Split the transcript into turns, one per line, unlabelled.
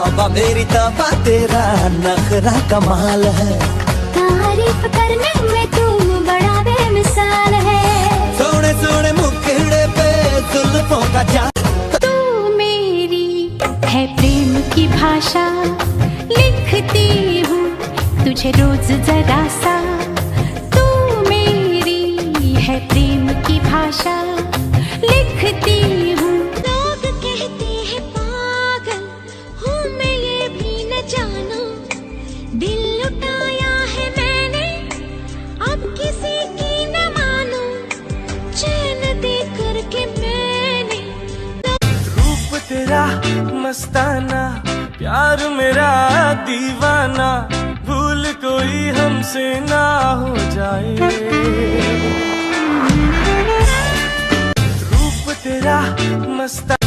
तौबा मेरी तौबा, तेरा नखरा कमाल है।
तारीफ करने में तू बड़ा बेमिसाल है।
सोने सोने मुखड़े पे जुल्फों का जादू।
तू मेरी है प्रेम की भाषा, लिखती हूँ तुझे रोज जरा सा। तू मेरी है प्रेम की भाषा, लिखती हूँ। लोग कहते हैं पागल हूँ मैं, ये भी न जानो। दिल लुटाया है मैंने, अब किसी की न मानो। चैन दे करके मैंने
रूप तेरा मस्ताना, प्यार मेरा दीवाना, भूल कोई हमसे ना हो जाए। रूप तेरा मस्ताना।